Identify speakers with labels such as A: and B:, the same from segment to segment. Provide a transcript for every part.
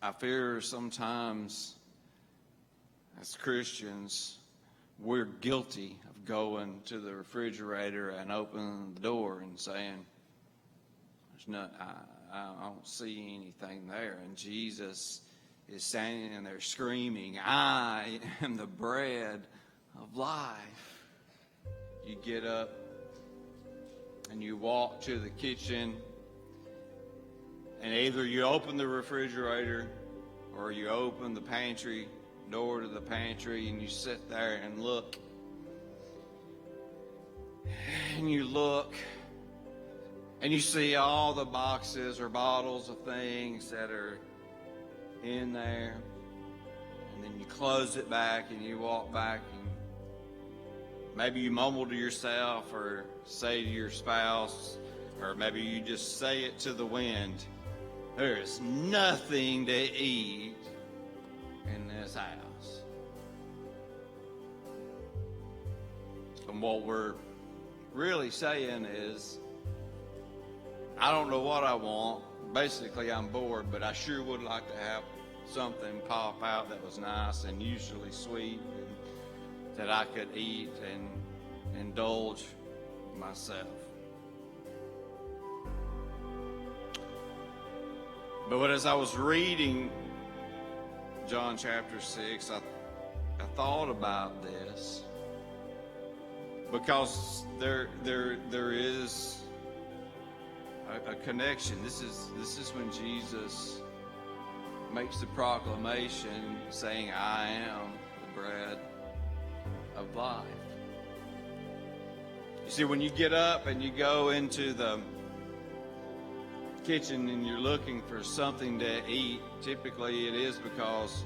A: I fear sometimes as Christians, we're guilty of going to the refrigerator and opening the door and saying, "There's not, I don't see anything there." And Jesus is standing there screaming, "I am the bread of life." You get up and you walk to the kitchen, and either you open the refrigerator or you open the pantry door to the pantry, and you sit there and look. And you look and you see all the boxes or bottles of things that are in there. And then you close it back and you walk back, and maybe you mumble to yourself or say to your spouse, or maybe you just say it to the wind, "There is nothing to eat in this house." And what we're really saying is, I don't know what I want. Basically, I'm bored, but I sure would like to have something pop out that was nice and usually sweet, and that I could eat and indulge myself. But as I was reading John chapter 6, I thought about this, because there is a connection. This is when Jesus makes the proclamation saying, "I am the bread of life." You see, when you get up and you go into the kitchen and you're looking for something to eat, typically it is because,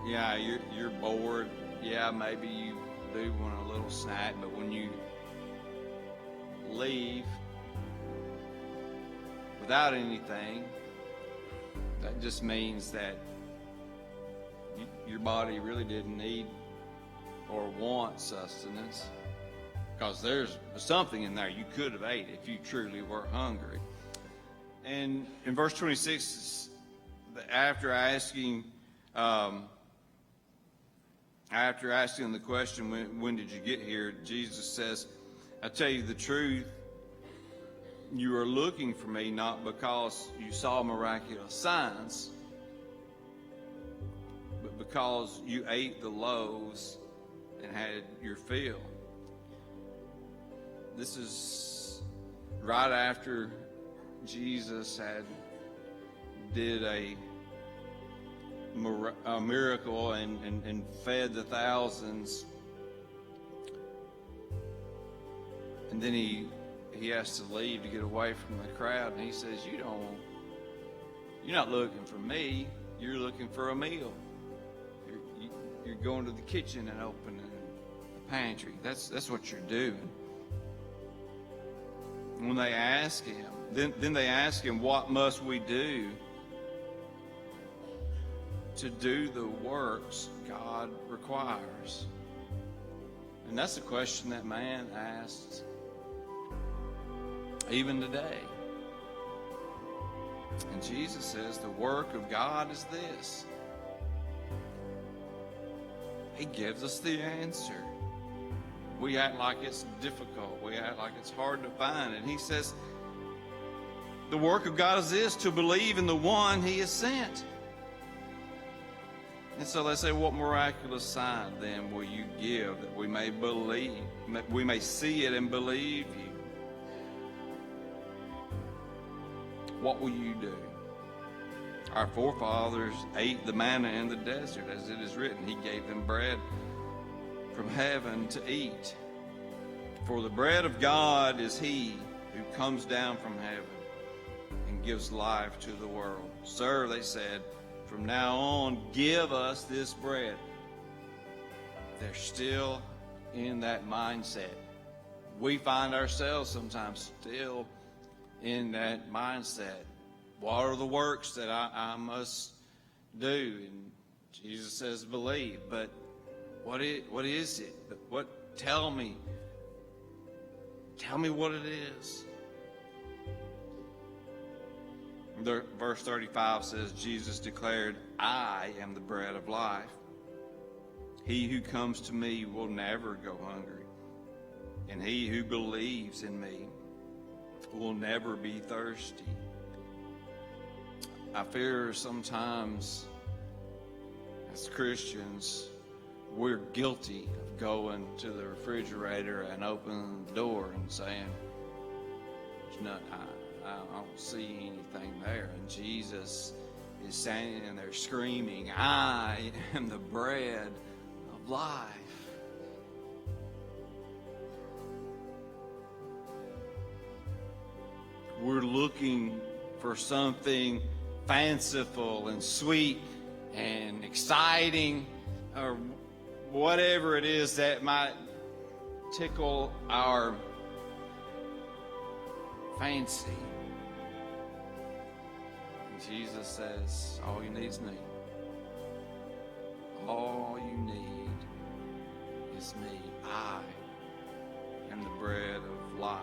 A: you're bored. Yeah, maybe you do want a little snack, but when you leave without anything, that just means that your body really didn't need or want sustenance, because there's something in there you could have ate if you truly were hungry. And in verse 26, after asking the question, when did you get here, Jesus says, "I tell you the truth, you are looking for me not because you saw miraculous signs, but because you ate the loaves and had your fill." This is right after Jesus had did a miracle and fed the thousands, and then he has to leave to get away from the crowd, and he says, you're not looking for me, you're looking for a meal. You're going to the kitchen and opening the pantry. That's what you're doing. When they ask him, then they ask him, "What must we do to do the works God requires?" And that's a question that man asks even today. And Jesus says the work of God is this. He gives us the answer. We act like it's difficult. We act like it's hard to find. And he says, the work of God is this, to believe in the one he has sent. And so they say, what miraculous sign then will you give that we may believe, that we may see it and believe you? What will you do? Our forefathers ate the manna in the desert, as it is written, he gave them bread from heaven to eat. For the bread of God is he who comes down from heaven and gives life to the world. Sir, they said, from now on, give us this bread. They're still in that mindset. We find ourselves sometimes still in that mindset. What are the works that I must do? And Jesus says, believe. But what is it? Tell me what it is. Verse 35 says, Jesus declared, I am the bread of life. He who comes to me will never go hungry, and he who believes in me will never be thirsty. I fear sometimes as Christians, we're guilty of going to the refrigerator and opening the door and saying, there's nothing, I don't see anything there. And Jesus is standing there screaming, I am the bread of life. We're looking for something fanciful and sweet and exciting, or whatever it is that might tickle our fancy. And Jesus says, all you need is me. All you need is me. I am the bread of life.